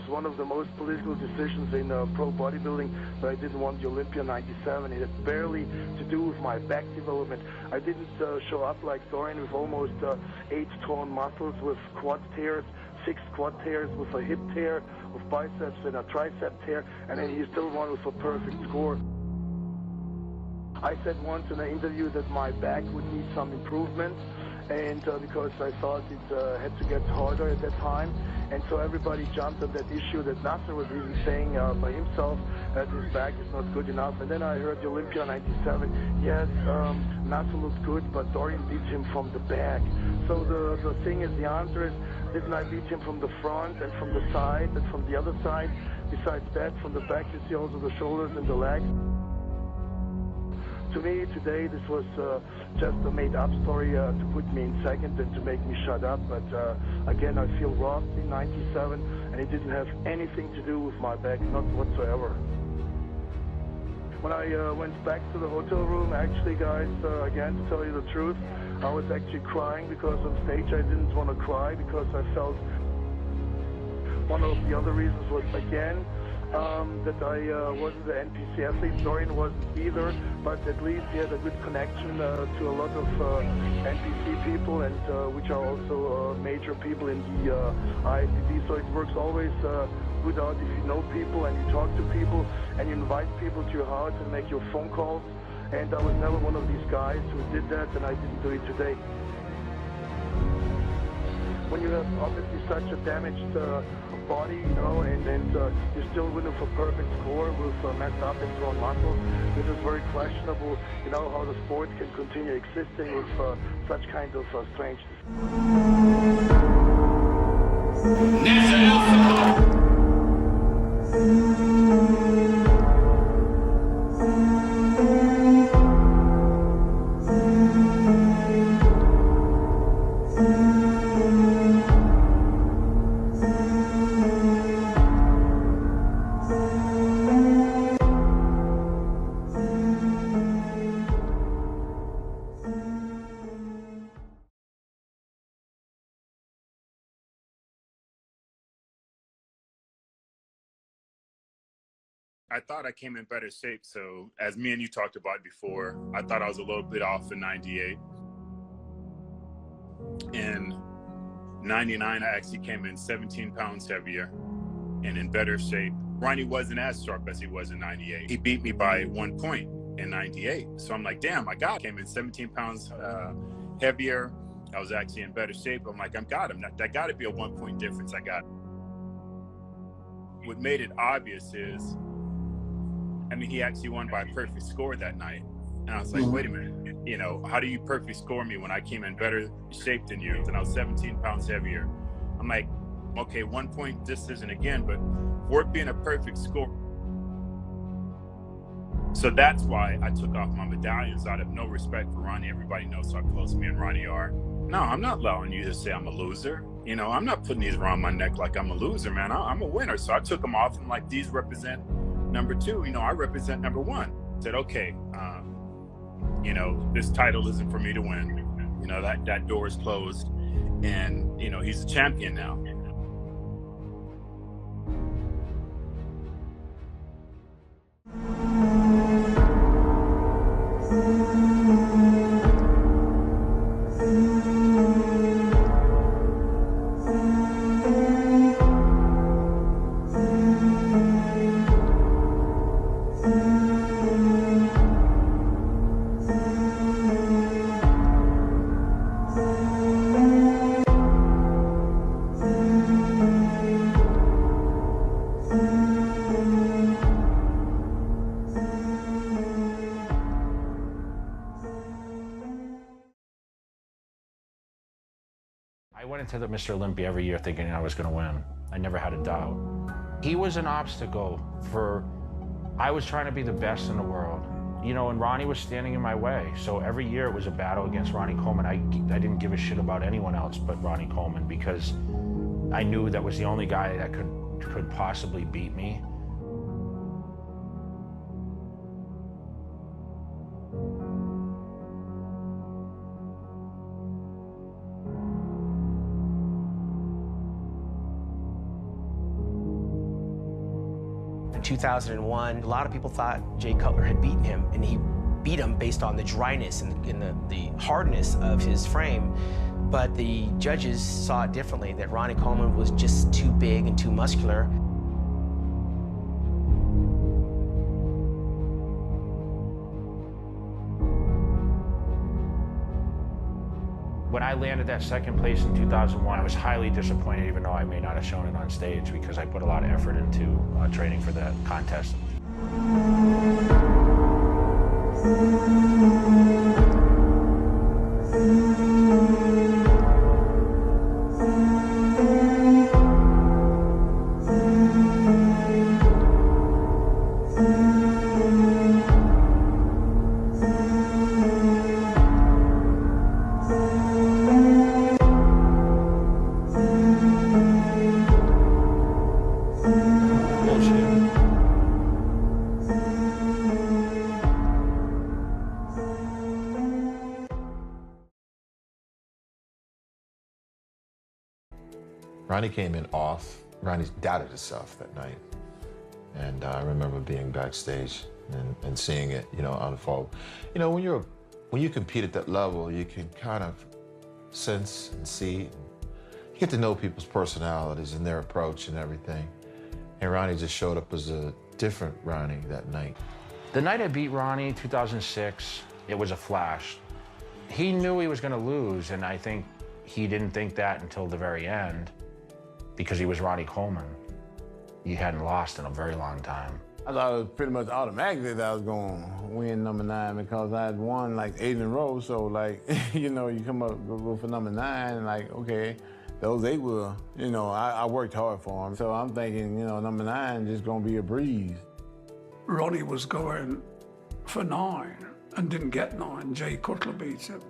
one of the most political decisions in pro bodybuilding that I didn't want the Olympia '97. It had barely to do with my back development. I didn't show up like Dorian with almost 8 torn muscles, with quad tears, 6 quad tears, with a hip tear, with biceps and a tricep tear, and then he still won with a perfect score. I said once in an interview that my back would need some improvement, and because I thought it had to get harder at that time, and so everybody jumped on that issue that Nasser was even saying by himself that his back is not good enough. And then I heard the Olympia '97, yes, Nasser looked good, but Dorian beat him from the back. So the thing is, the answer is, didn't I beat him from the front and from the side and from the other side? Besides that, from the back you see also the shoulders and the legs. To me, today, this was just a made-up story to put me in second and to make me shut up. But again, I feel robbed in '97, and it didn't have anything to do with my back, not whatsoever. When I went back to the hotel room, actually, guys, again, to tell you the truth, I was actually crying because on stage I didn't want to cry because I felt one of the other reasons was, again, that I wasn't the NPC athlete. Dorian wasn't either, but at least he had a good connection to a lot of NPC people, and which are also major people in the IFBB. So it works always good out if you know people and you talk to people and you invite people to your house and make your phone calls. And I was never one of these guys who did that, and I didn't do it today. When you have obviously such a damaged body, you know, and you're still winning for perfect score with messed up and torn muscles, this is very questionable, you know, how the sport can continue existing with such kind of strangeness. I thought I came in better shape. So as me and you talked about before, I thought I was a little bit off in '98. In '99, I actually came in 17 pounds heavier and in better shape. Ronnie wasn't as sharp as he was in '98. He beat me by 1 point in '98. So I'm like, damn, I got him. Came in 17 pounds heavier. I was actually in better shape. I'm like, I've got him. That got to be a 1 point difference. I got him. What made it obvious is, I mean, he actually won by a perfect score that night. And I was like, wait a minute, you know, how do you perfectly score me when I came in better shape than you? And I was 17 pounds heavier. I'm like, okay, 1 point decision again, but for it being a perfect score. So that's why I took off my medallions out of no respect for Ronnie. Everybody knows how close me and Ronnie are. No, I'm not allowing you to say I'm a loser. You know, I'm not putting these around my neck like I'm a loser, man. I'm a winner. So I took them off and like, these represent number 2, you know, I represent number 1. Said, okay, you know, this title isn't for me to win. You know, that door is closed, and you know, he's a champion now. I went into the Mr. Olympia every year thinking I was going to win. I never had a doubt. He was an obstacle I was trying to be the best in the world. You know, and Ronnie was standing in my way. So every year it was a battle against Ronnie Coleman. I didn't give a shit about anyone else but Ronnie Coleman because I knew that was the only guy that could possibly beat me. 2001, a lot of people thought Jay Cutler had beaten him, and he beat him based on the dryness and the hardness of his frame. But the judges saw it differently, that Ronnie Coleman was just too big and too muscular. When I landed that second place in 2001, I was highly disappointed, even though I may not have shown it on stage, because I put a lot of effort into training for that contest. Ronnie came in off. Ronnie doubted himself that night. And I remember being backstage and seeing it, you know, unfold. You know, when you compete at that level, you can kind of sense and see, you get to know people's personalities and their approach and everything. And Ronnie just showed up as a different Ronnie that night. The night I beat Ronnie, 2006, it was a flash. He knew he was going to lose, and I think he didn't think that until the very end, because he was Ronnie Coleman. He hadn't lost in a very long time. I thought it was pretty much automatically that I was going to win number 9 because I had won like 8 in a row. So like, you know, you come up, go for number 9 and like, okay, those 8 were, you know, I worked hard for them. So I'm thinking, you know, number 9 just going to be a breeze. Ronnie was going for 9 and didn't get 9. Jay Cutler beat him.